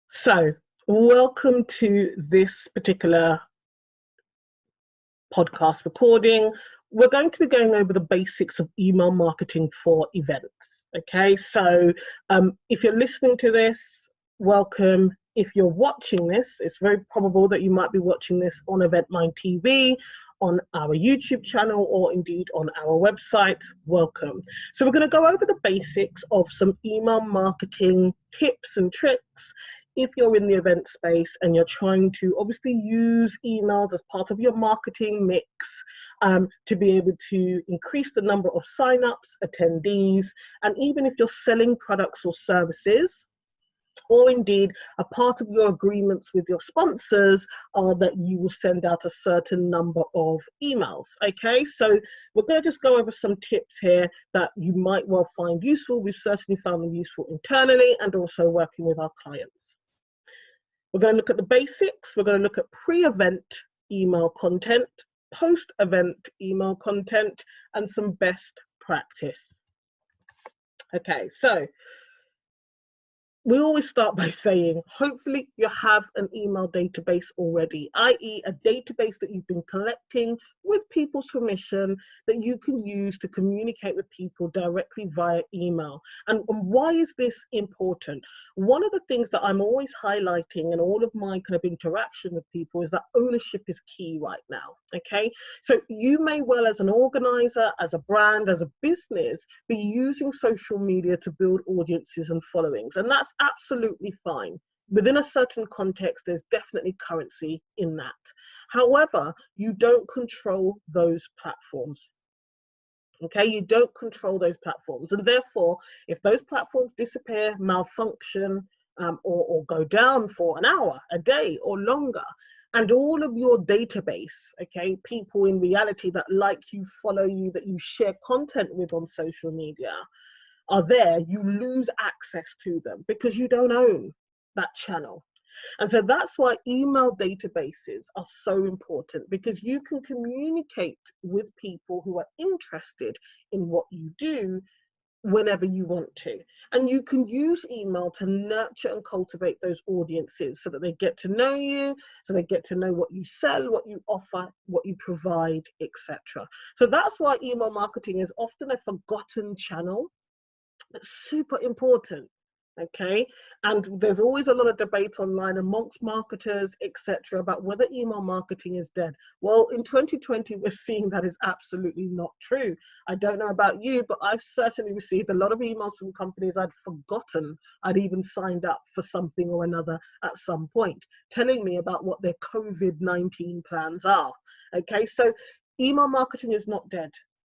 So, welcome to this particular podcast recording. We're going to be going over the basics of email marketing for events. Okay, so if you're listening to this, welcome. If you're watching this, it's very probable that you might be watching this on Eventline TV, on our YouTube channel, or indeed on our website. Welcome. So we're going to go over the basics of some email marketing tips and tricks if you're in the event space and you're trying to obviously use emails as part of your marketing mix to be able to increase the number of signups, attendees, and even if you're selling products or services, or indeed a part of your agreements with your sponsors are that you will send out a certain number of emails. Okay, so we're going to just go over some tips here that you might well find useful. We've certainly found them useful internally and also working with our clients. We're going to look at the basics. We're going to look at pre-event email content, post-event email content, and some best practice. Okay, so we always start by saying, hopefully you have an email database already, i.e. a database that you've been collecting with people's permission that you can use to communicate with people directly via email. And why is this important? One of the things that I'm always highlighting in all of my kind of interaction with people is that ownership is key right now, okay? So you may well, as an organizer, as a brand, as a business, be using social media to build audiences and followings, and that's absolutely fine. Within a certain context, there's definitely currency in that. However, you don't control those platforms. Okay, you don't control those platforms, and therefore, if those platforms disappear, malfunction, or go down for an hour, a day, or longer, and all of your database, okay, people in reality that like you, follow you, that you share content with on social media, are there, you lose access to them because you don't own that channel. And so that's why email databases are so important, because you can communicate with people who are interested in what you do whenever you want to. And you can use email to nurture and cultivate those audiences so that they get to know you, so they get to know what you sell, what you offer, what you provide, etc. So that's why email marketing is often a forgotten channel. It's super important, okay? And there's always a lot of debate online amongst marketers, etc., about whether email marketing is dead. Well, in 2020, we're seeing that is absolutely not true. I don't know about you, but I've certainly received a lot of emails from companies I'd forgotten I'd even signed up for something or another at some point, telling me about what their COVID-19 plans are, okay? So email marketing is not dead.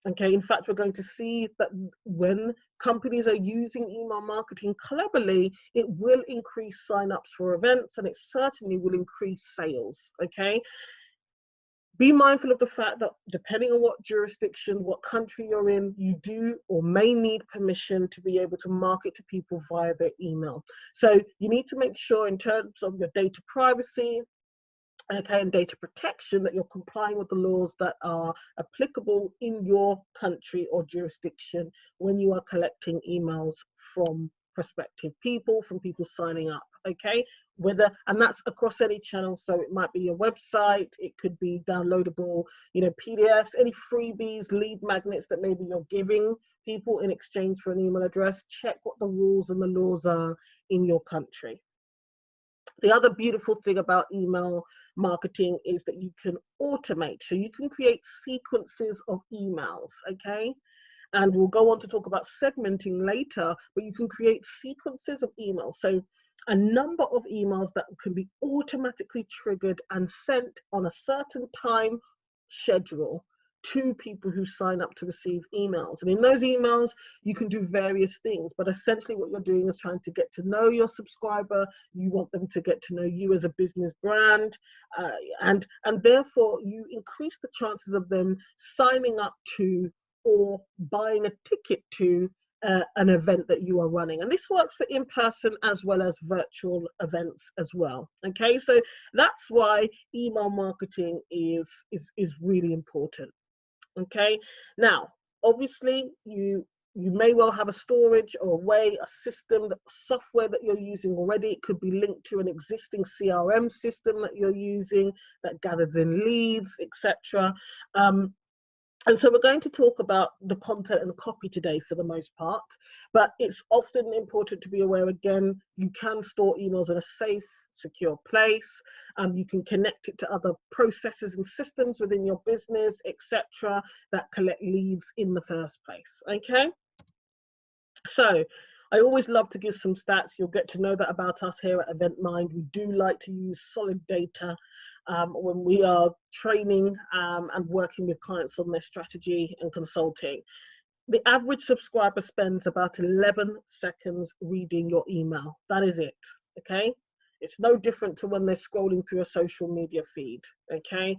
Okay, in fact, we're going to see that when companies are using email marketing cleverly, it will increase signups for events, and it certainly will increase sales, okay? Be mindful of the fact that depending on what jurisdiction, what country you're in, you do or may need permission to be able to market to people via their email. So you need to make sure in terms of your data privacy, okay, and data protection, that you're complying with the laws that are applicable in your country or jurisdiction when you are collecting emails from prospective people, from people signing up, okay? And that's across any channel, so it might be your website, it could be downloadable, PDFs, any freebies, lead magnets that maybe you're giving people in exchange for an email address. Check what the rules and the laws are in your country. The other beautiful thing about email marketing is that you can automate. So you can create sequences of emails, okay? And we'll go on to talk about segmenting later, but you can create sequences of emails. So a number of emails that can be automatically triggered and sent on a certain time schedule to people who sign up to receive emails. And in those emails, you can do various things, but essentially what you're doing is trying to get to know your subscriber. You want them to get to know you as a business brand, and therefore you increase the chances of them signing up to or buying a ticket to an event that you are running. And this works for in-person as well as virtual events as well. Okay, so that's why email marketing is really important. Okay, now obviously you You may well have a storage or a way, a system, software that you're using already. It could be linked to an existing CRM system that you're using that gathers in leads, etc. And so we're going to talk about the content and the copy today for the most part, but it's often important to be aware, again, you can store emails in a safe, secure place. You can connect it to other processes and systems within your business, etc., that collect leads in the first place, okay? So I always love to give some stats. You'll get to know that about us here at EventMind. We do like to use solid data when we are training and working with clients on their strategy and consulting. The average subscriber spends about 11 seconds reading your email. That is it, okay? It's no different to when they're scrolling through a social media feed, okay?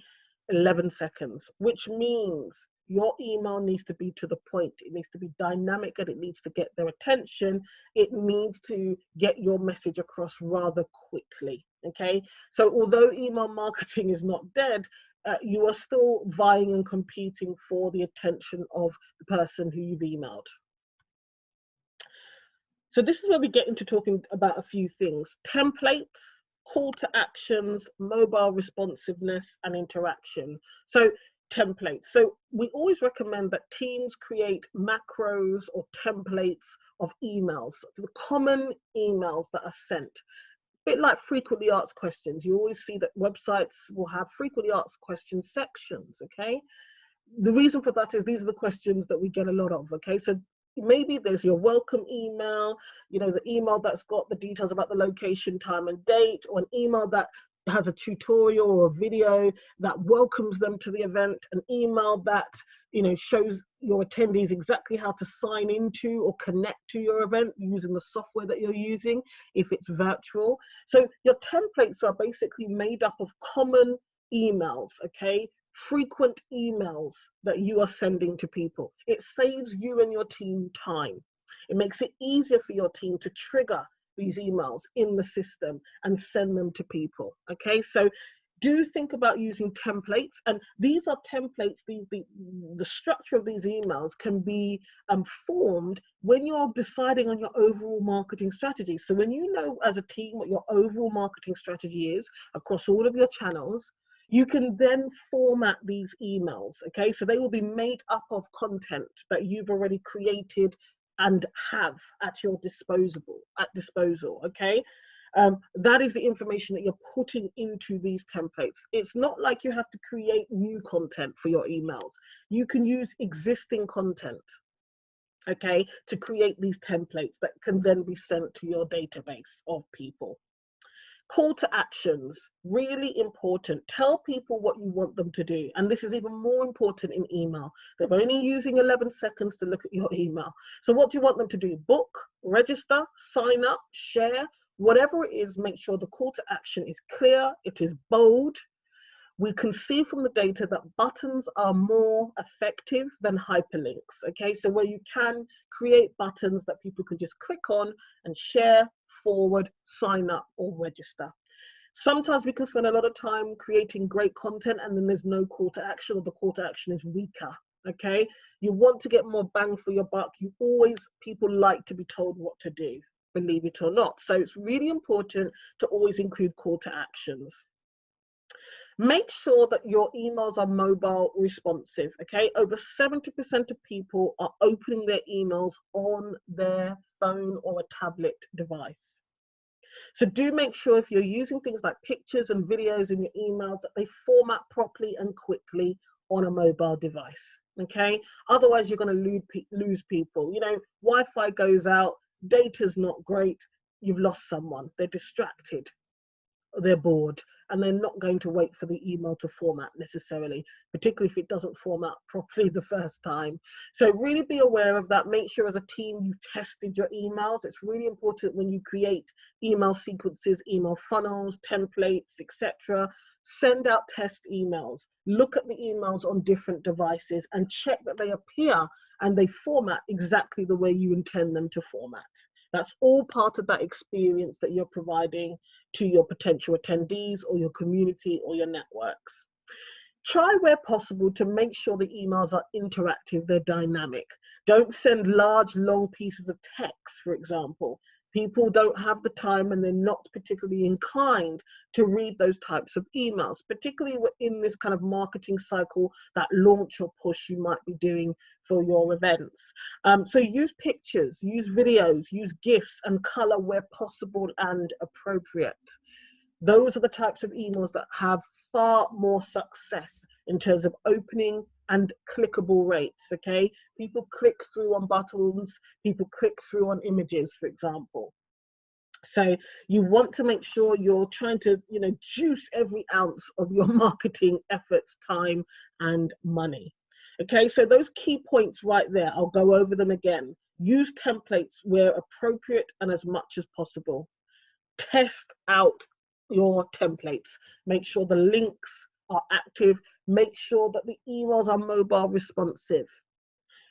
11 seconds, which means your email needs to be to the point. It needs to be dynamic and it needs to get their attention. It needs to get your message across rather quickly, okay? So although email marketing is not dead, you are still vying and competing for the attention of the person who you've emailed. So this is where we get into talking about a few things: templates, call to actions, mobile responsiveness, and interaction. So templates. So we always recommend that teams create macros or templates of emails, the common emails that are sent. A bit like frequently asked questions. You always see that websites will have frequently asked questions sections, okay? The reason for that is these are the questions that we get a lot of, okay? So maybe there's your welcome email, you know, the email that's got the details about the location, time and date, or an email that has a tutorial or a video that welcomes them to the event, an email that, you know, shows your attendees exactly how to sign into or connect to your event using the software that you're using if it's virtual. So your templates are basically made up of common emails, okay? Frequent emails that you are sending to people. It saves you and your team time. It makes it easier for your team to trigger these emails in the system and send them to people, okay? So do think about using templates, and these are templates. The structure of these emails can be formed when you're deciding on your overall marketing strategy. So when you know as a team what your overall marketing strategy is across all of your channels, you can then format these emails, okay? So they will be made up of content that you've already created and have at your disposal, okay? That is the information that you're putting into these templates. It's not like you have to create new content for your emails. You can use existing content, okay, to create these templates that can then be sent to your database of people. Call to actions, really important. Tell people what you want them to do. And this is even more important in email. They're only using 11 seconds to look at your email. So what do you want them to do? Book, register, sign up, share, whatever it is, make sure the call to action is clear, it is bold. We can see from the data that buttons are more effective than hyperlinks, okay? So where you can create buttons that people can just click on and share, forward, sign up, or register. Sometimes we can spend a lot of time creating great content and then there's no call to action, or the call to action is weaker, okay? You want to get more bang for your buck. People like to be told what to do, believe it or not. So it's really important to always include call to actions. Make sure that your emails are mobile responsive, okay? Over 70% of people are opening their emails on their phone or a tablet device. So do make sure if you're using things like pictures and videos in your emails that they format properly and quickly on a mobile device, okay? Otherwise, you're going to lose people. You know, Wi-Fi goes out, data's not great, you've lost someone, they're distracted, they're bored, and they're not going to wait for the email to format necessarily, particularly if it doesn't format properly the first time. So really be aware of that. Make sure as a team you've tested your emails. It's really important when you create email sequences, email funnels, templates, etc. Send out test emails. Look at the emails on different devices and check that they appear and they format exactly the way you intend them to format. That's all part of that experience that you're providing to your potential attendees or your community or your networks. Try where possible to make sure the emails are interactive, they're dynamic. Don't send large, long pieces of text, for example. People don't have the time and they're not particularly inclined to read those types of emails, particularly in this kind of marketing cycle, that launch or push you might be doing for your events. So use pictures, use videos, use GIFs and color where possible and appropriate. Those are the types of emails that have far more success in terms of opening and clickable rates, okay? People click through on buttons, people click through on images, for example. So you want to make sure you're trying to, juice every ounce of your marketing efforts, time, and money. Okay, so those key points right there, I'll go over them again. Use templates where appropriate and as much as possible. Test out your templates. Make sure the links are active. Make sure that the emails are mobile responsive.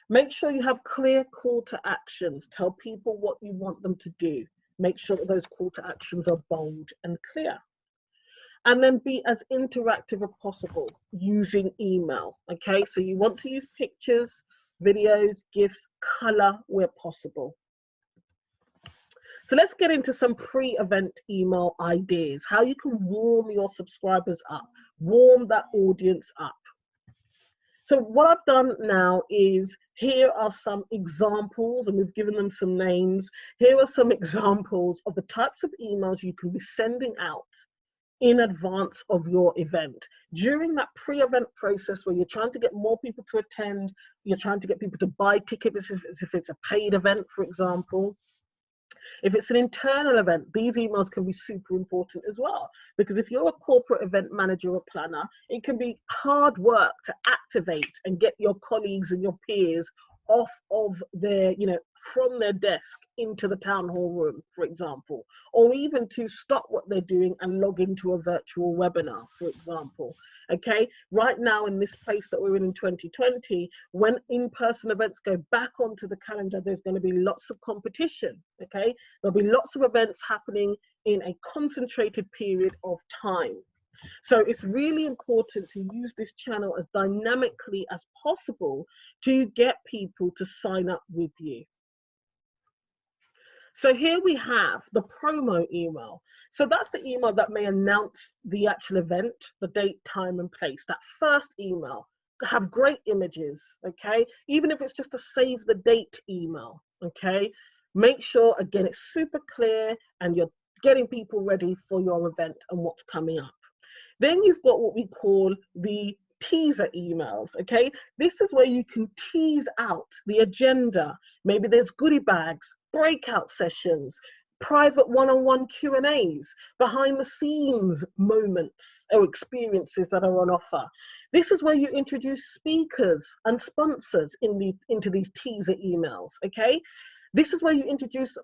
Make sure you have clear call to actions. Tell people what you want them to do. Make sure that those call to actions are bold and clear. And then be as interactive as possible using email. Okay, so you want to use pictures, videos, GIFs, color where possible. So let's get into some pre-event email ideas, how you can warm your subscribers up, warm that audience up. So what I've done now is, here are some examples, and we've given them some names. Here are some examples of the types of emails you can be sending out in advance of your event. During that pre-event process where you're trying to get more people to attend, you're trying to get people to buy tickets if it's a paid event, for example. If it's an internal event, these emails can be super important as well, because if you're a corporate event manager or planner, it can be hard work to activate and get your colleagues and your peers off of their, from their desk into the town hall room, for example, or even to stop what they're doing and log into a virtual webinar, for example. Okay, right now in this place that we're in 2020, when in-person events go back onto the calendar, there's going to be lots of competition. Okay, there'll be lots of events happening in a concentrated period of time. So it's really important to use this channel as dynamically as possible to get people to sign up with you. So here we have the promo email. So that's the email that may announce the actual event, the date, time, and place. That first email, have great images, okay? Even if it's just a save the date email, okay? Make sure, again, it's super clear and you're getting people ready for your event and what's coming up. Then you've got what we call the teaser emails, okay? This is where you can tease out the agenda. Maybe there's goodie bags, breakout sessions, private one-on-one Q&As, behind the scenes moments or experiences that are on offer. This is where you introduce speakers and sponsors into these teaser emails, okay? This is where you introduce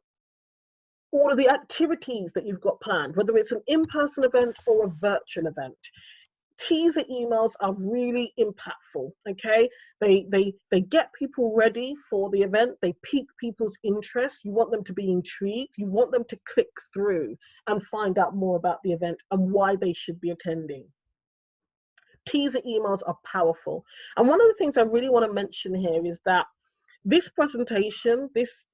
all of the activities that you've got planned, whether it's an in-person event or a virtual event. Teaser emails are really impactful, okay? They get people ready for the event. They pique people's interest. You want them to be intrigued. You want them to click through and find out more about the event and why they should be attending. Teaser emails are powerful. And one of the things I really want to mention here is that this presentation, this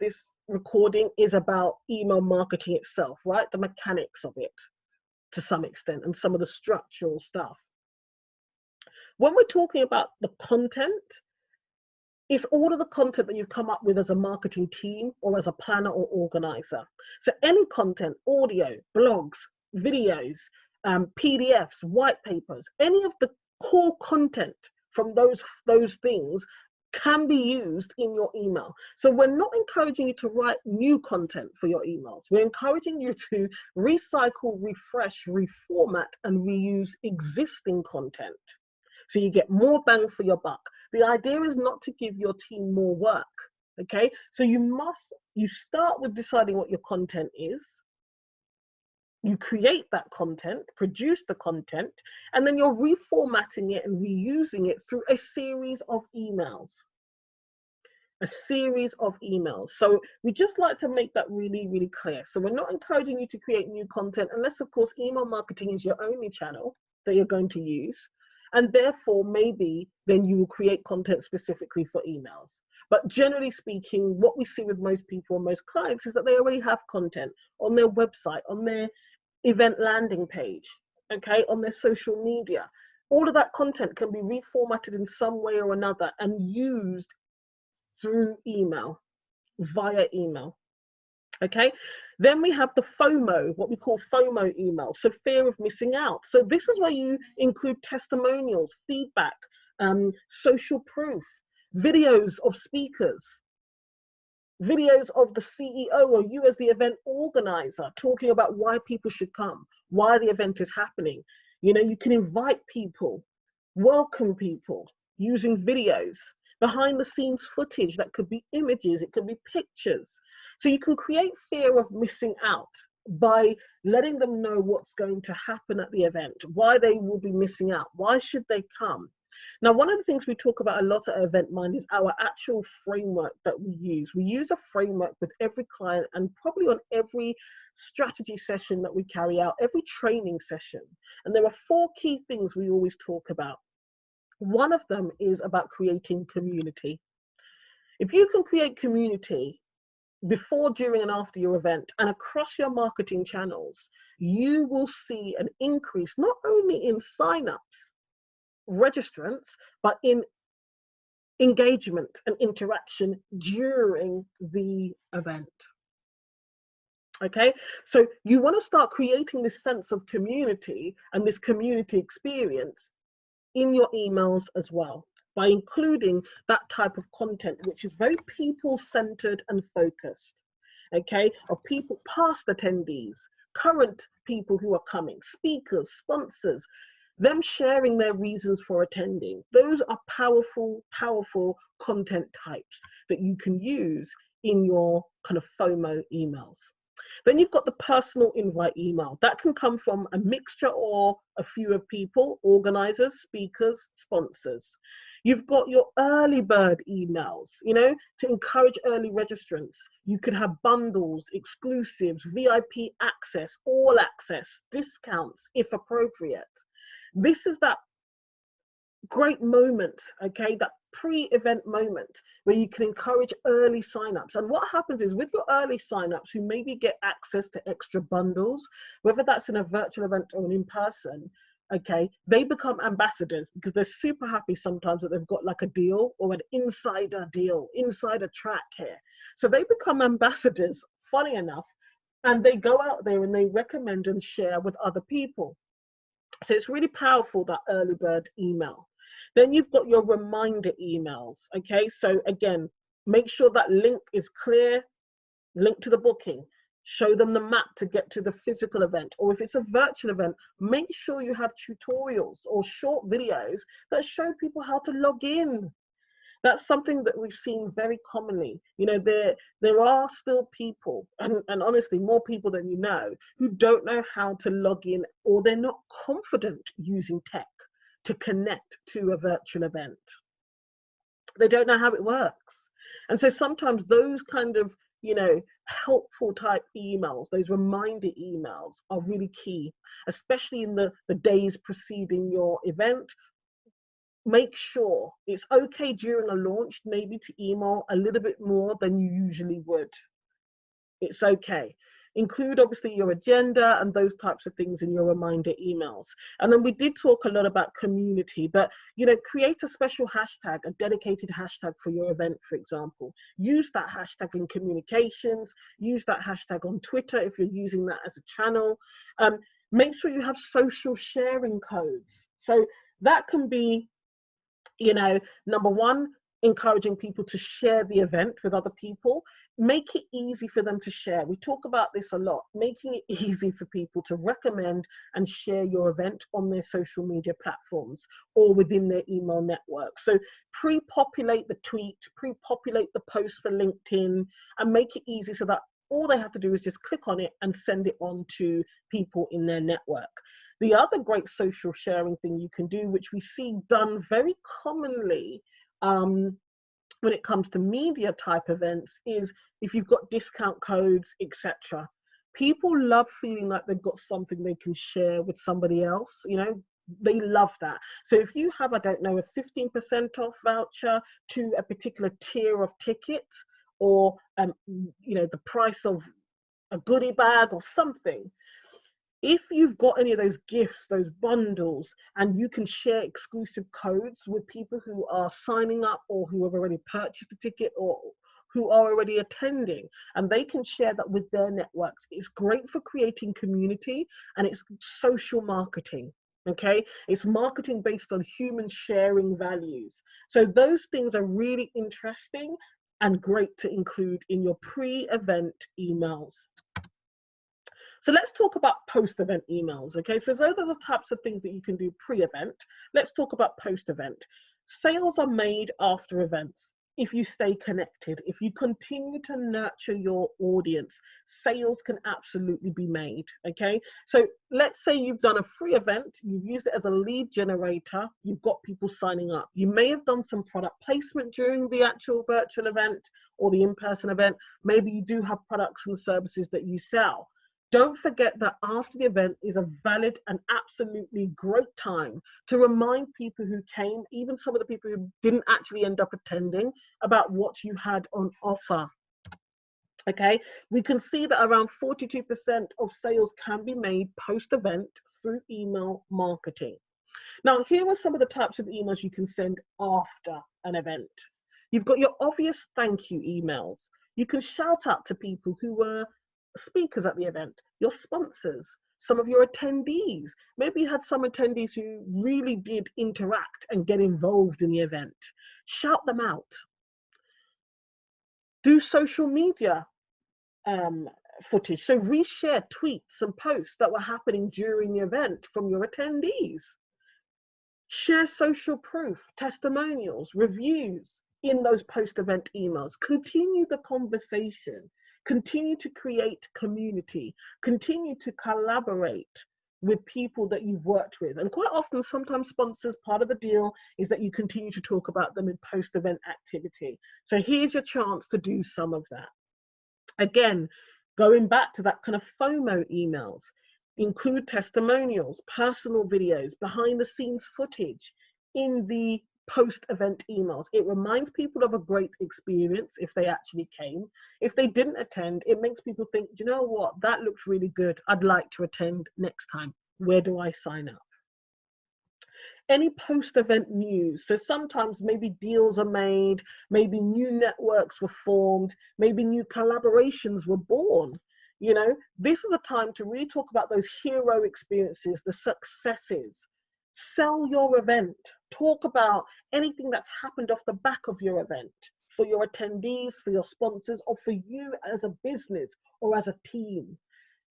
recording is about email marketing itself, right? The mechanics of it to some extent and some of the structural stuff. When we're talking about the content, it's all of the content that you've come up with as a marketing team or as a planner or organizer. So any content, audio, blogs, videos, PDFs, white papers, any of the core content from those things can be used in your email. So we're not encouraging you to write new content for your emails. We're encouraging you to recycle, refresh, reformat, and reuse existing content. So you get more bang for your buck. The idea is not to give your team more work, okay? So you start with deciding what your content is. You create that content, produce the content, and then you're reformatting it and reusing it through a series of emails. A series of emails. So we just like to make that really, really clear. So we're not encouraging you to create new content unless, of course, email marketing is your only channel that you're going to use. And therefore, maybe then you will create content specifically for emails. But generally speaking, what we see with most people and most clients is that they already have content on their website, on their event landing page, okay, on their social media. All of that content can be reformatted in some way or another and used through email, via email. Okay, then we have the FOMO, what we call FOMO email, so fear of missing out. So this is where you include testimonials, feedback, social proof, videos of speakers, videos of the CEO or you as the event organizer talking about why people should come, why the event is happening. You know, you can invite people, welcome people using videos, behind the scenes footage that could be images, it could be pictures. So you can create fear of missing out by letting them know what's going to happen at the event, why they will be missing out, why should they come. Now, one of the things we talk about a lot at Event Mind is our actual framework that we use. We use a framework with every client and probably on every strategy session that we carry out, every training session. And there are 4 key things we always talk about. One of them is about creating community. If you can create community before, during, and after your event and across your marketing channels, you will see an increase not only in signups, registrants, but in engagement and interaction during the event. Okay, so you want to start creating this sense of community and this community experience in your emails as well, by including that type of content, which is very people-centered and focused, okay, of people, past attendees, current people who are coming, speakers, sponsors, them sharing their reasons for attending. Those are powerful, powerful content types that you can use in your kind of FOMO emails. Then you've got the personal invite email. That can come from a mixture or a few of people, organizers, speakers, sponsors. You've got your early bird emails, you know, to encourage early registrants. You could have bundles, exclusives, VIP access, all access, discounts if appropriate. This is that great moment, okay, that pre-event moment where you can encourage early signups. And what happens is with your early signups who maybe get access to extra bundles, whether that's in a virtual event or an in-person, okay, they become ambassadors because they're super happy sometimes that they've got like a deal or an insider deal, insider track here. So they become ambassadors, funny enough, and they go out there and they recommend and share with other people. So it's really powerful, that early bird email. Then you've got your reminder emails, okay? So again, make sure that link is clear, link to the booking, show them the map to get to the physical event, or if it's a virtual event, make sure you have tutorials or short videos that show people how to log in. That's something that we've seen very commonly. You know, there are still people, and honestly, more people than you know, who don't know how to log in, or they're not confident using tech to connect to a virtual event. They don't know how it works. And so sometimes those kind of, you know, helpful type emails, those reminder emails are really key, especially in the days preceding your event. Make sure it's okay during a launch maybe to email a little bit more than you usually would. It's okay. Include obviously your agenda and those types of things in your reminder emails. And then we did talk a lot about community, but you know, create a special hashtag, a dedicated hashtag for your event, for example. Use that hashtag in communications, use that hashtag on Twitter if you're using that as a channel. Make sure you have social sharing codes. So that can be, you know, number one, encouraging people to share the event with other people. Make it easy for them to share. We talk about this a lot, making it easy for people to recommend and share your event on their social media platforms or within their email network. So pre-populate the tweet, pre-populate the post for LinkedIn, and make it easy so that all they have to do is just click on it and send it on to people in their network. The other great social sharing thing you can do, which we see done very commonly when it comes to media type events, is if you've got discount codes, etc. People love feeling like they've got something they can share with somebody else, you know, They love that. So if you have, I don't know, a 15% off voucher to a particular tier of ticket, or the price of a goodie bag or something, if you've got any of those gifts, those bundles, and you can share exclusive codes with people who are signing up or who have already purchased a ticket or who are already attending, and they can share that with their networks, it's great for creating community, and it's social marketing. Okay, it's marketing based on human sharing values. So those things are really interesting and great to include in your pre-event emails. So let's talk about post-event emails, okay? So those are the types of things that you can do pre-event. Let's talk about post-event. Sales are made after events. If you stay connected, if you continue to nurture your audience, sales can absolutely be made, okay? So let's say you've done a free event, you've used it as a lead generator, you've got people signing up. You may have done some product placement during the actual virtual event or the in-person event. Maybe you do have products and services that you sell. Don't forget that after the event is a valid and absolutely great time to remind people who came, even some of the people who didn't actually end up attending, about what you had on offer. Okay, we can see that around 42% of sales can be made post-event through email marketing. Now, here are some of the types of emails you can send after an event. You've got your obvious thank you emails. You can shout out to people who were speakers at the event, your sponsors, some of your attendees. Maybe you had some attendees who really did interact and get involved in the event. Shout them out. Do social media footage. So reshare tweets and posts that were happening during the event from your attendees. Share social proof, testimonials, reviews in those post-event emails. Continue the conversation. Continue to create community. Continue to collaborate with people that you've worked with. And quite often, sometimes sponsors, part of the deal is that you continue to talk about them in post-event activity. So here's your chance to do some of that. Again, going back to that kind of FOMO emails, include testimonials, personal videos, behind the scenes footage in the post-event emails. It reminds people of a great experience if they actually came. If they didn't attend, it makes people think, you know what, that looks really good. I'd like to attend next time. Where do I sign up? Any post-event news. So sometimes maybe deals are made, maybe new networks were formed, maybe new collaborations were born. You know, this is a time to really talk about those hero experiences, the successes. Sell your event. Talk about anything that's happened off the back of your event for your attendees, for your sponsors, or for you as a business or as a team.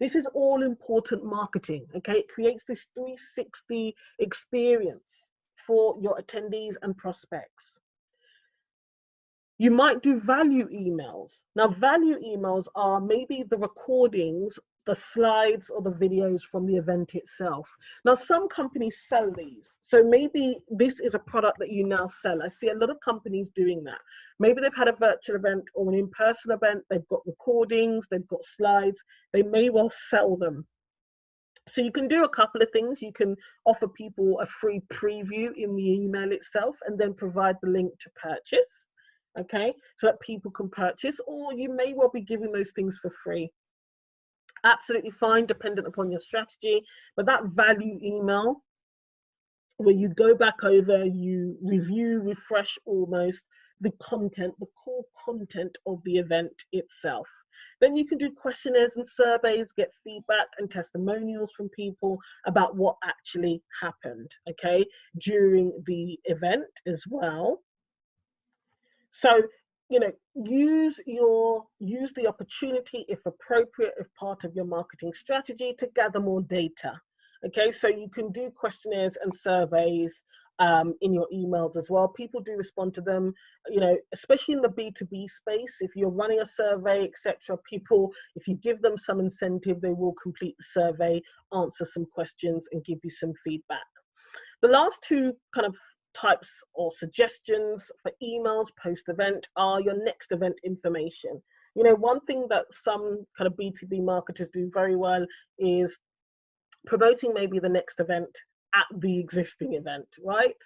This is all important marketing, okay? It creates this 360 experience for your attendees and prospects. You might do value emails. Now, value emails are maybe the recordings, the slides or the videos from the event itself. Now, some companies sell these. So maybe this is a product that you now sell. I see a lot of companies doing that. Maybe they've had a virtual event or an in-person event. They've got recordings, they've got slides. They may well sell them. So you can do a couple of things. You can offer people a free preview in the email itself and then provide the link to purchase. Okay, so that people can purchase, or you may well be giving those things for free. Absolutely fine, dependent upon your strategy. But that value email, where you go back over, you review, refresh almost the content, the core content of the event itself. Then you can do questionnaires and surveys, get feedback and testimonials from people about what actually happened, okay, during the event as well. So, you know, use the opportunity, if appropriate, if part of your marketing strategy, to gather more data. Okay, so you can do questionnaires and surveys in your emails as well. People do respond to them, you know, especially in the B2B space. If you're running a survey, etc., people, if you give them some incentive, they will complete the survey, answer some questions, and give you some feedback. The last two kind of types or suggestions for emails post-event are your next event information. You know, one thing that some kind of B2B marketers do very well is promoting maybe the next event at the existing event, right?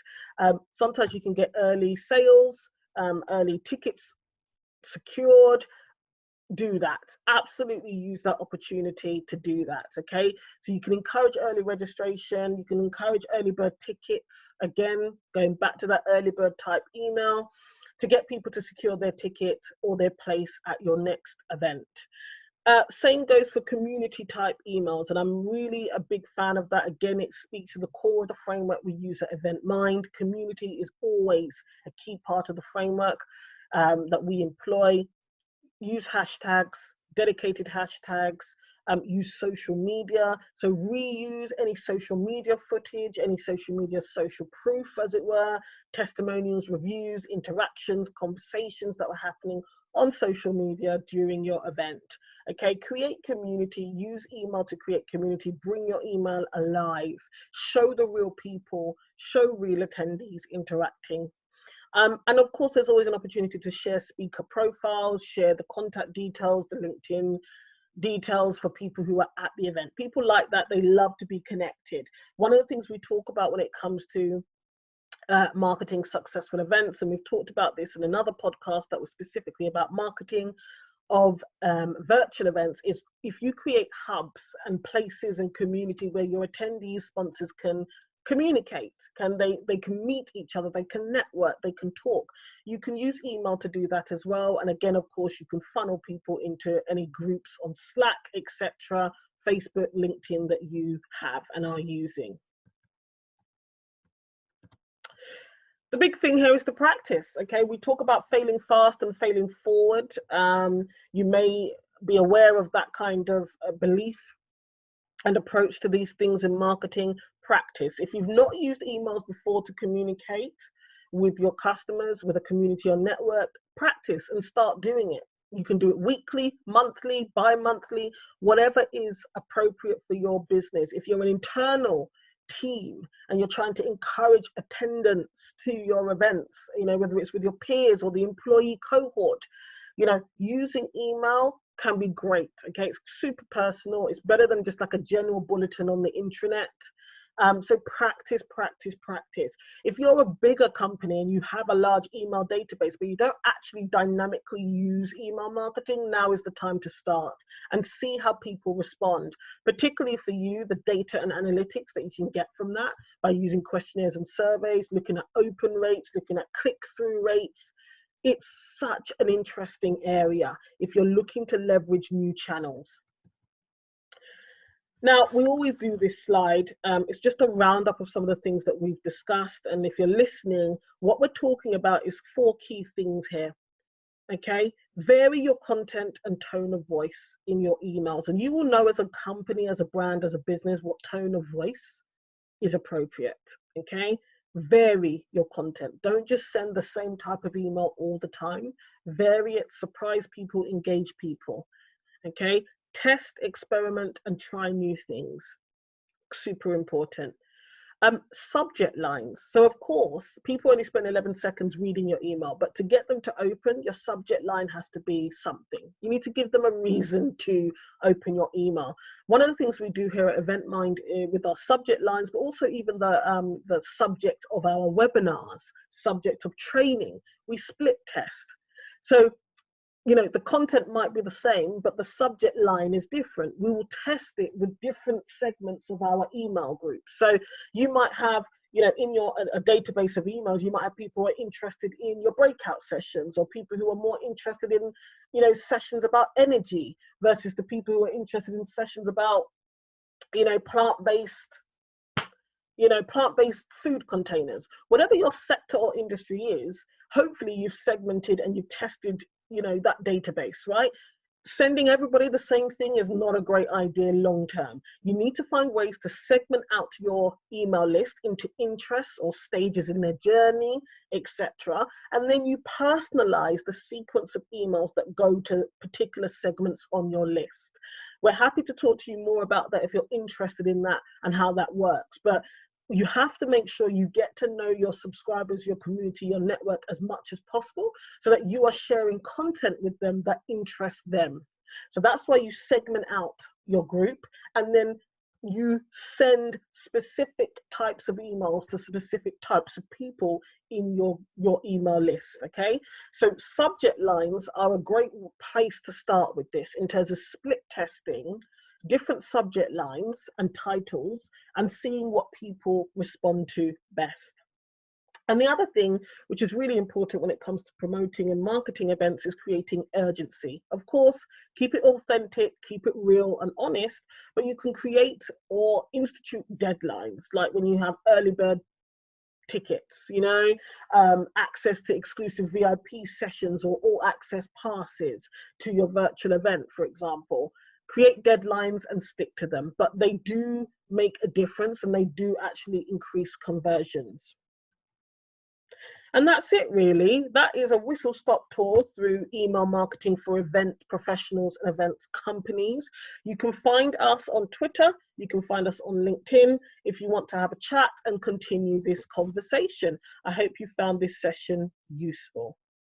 Sometimes you can get early sales, early tickets secured. Do that. Absolutely use that opportunity to do that, okay? So you can encourage early registration, you can encourage early bird tickets, again, going back to that early bird type email to get people to secure their ticket or their place at your next event. Same goes for community type emails, and I'm really a big fan of that. Again, it speaks to the core of the framework we use at EventMind. Community is always a key part of the framework that we employ. Use hashtags, dedicated hashtags, use social media. So reuse any social media footage, any social media social proof, as it were, testimonials, reviews, interactions, conversations that were happening on social media during your event. Okay, create community, use email to create community, bring your email alive, show the real people, show real attendees interacting. And of course, there's always an opportunity to share speaker profiles, share the contact details, the LinkedIn details for people who are at the event. People like that, they love to be connected. One of the things we talk about when it comes to marketing successful events, and we've talked about this in another podcast that was specifically about marketing of virtual events, is if you create hubs and places and community where your attendees, sponsors can communicate, they can meet each other, they can network, they can talk. You can use email to do that as well. And again, of course, you can funnel people into any groups on Slack, etc., Facebook, LinkedIn that you have and are using. The big thing here is to practice. Okay, we talk about failing fast and failing forward. You may be aware of that kind of belief and approach to these things in marketing. Practice. If you've not used emails before to communicate with your customers, with a community or network, practice and start doing it. You can do it weekly, monthly, bi-monthly, whatever is appropriate for your business. If you're an internal team and you're trying to encourage attendance to your events, whether it's with your peers or the employee cohort, using email can be great. Okay, it's super personal. It's better than just like a general bulletin on the intranet. So practice, practice, practice. If you're a bigger company and you have a large email database, but you don't actually dynamically use email marketing, now is the time to start and see how people respond. Particularly for you, the data and analytics that you can get from that by using questionnaires and surveys, looking at open rates, looking at click-through rates. It's such an interesting area if you're looking to leverage new channels. Now, we always do this slide. It's just a roundup of some of the things that we've discussed. And if you're listening, what we're talking about is 4 key things here. Okay, vary your content and tone of voice in your emails. And you will know as a company, as a brand, as a business, what tone of voice is appropriate. Okay, vary your content. Don't just send the same type of email all the time. Vary it, surprise people, engage people. Okay, test, experiment, and try new things. Super important. Subject lines. So of course, people only spend 11 seconds reading your email, but to get them to open, your subject line has to be something. You need to give them a reason to open your email. One of the things we do here at EventMind with our subject lines, but also even the subject of our webinars, subject of training, we split test. So the content might be the same, but the subject line is different. We will test it with different segments of our email group. So you might have, in your a database of emails, you might have people who are interested in your breakout sessions, or people who are more interested in, sessions about energy versus the people who are interested in sessions about, plant-based food containers. Whatever your sector or industry is, hopefully you've segmented and you've tested that database, right? Sending everybody the same thing is not a great idea long term. You need to find ways to segment out your email list into interests or stages in their journey, etc. And then you personalize the sequence of emails that go to particular segments on your list. We're happy to talk to you more about that if you're interested in that and how that works. But you have to make sure you get to know your subscribers, your community, your network as much as possible so that you are sharing content with them that interests them. So that's why you segment out your group and then you send specific types of emails to specific types of people in your email list, okay? So subject lines are a great place to start with this in terms of split testing different subject lines and titles and seeing what people respond to best. And the other thing, which is really important when it comes to promoting and marketing events, is creating urgency. Of course, keep it authentic, keep it real and honest, but you can create or institute deadlines, like when you have early bird tickets, access to exclusive VIP sessions or all access passes to your virtual event, for example. Create deadlines and stick to them, but they do make a difference and they do actually increase conversions. And that's it, really. That is a whistle-stop tour through email marketing for event professionals and events companies. You can find us on Twitter. You can find us on LinkedIn if you want to have a chat and continue this conversation. I hope you found this session useful.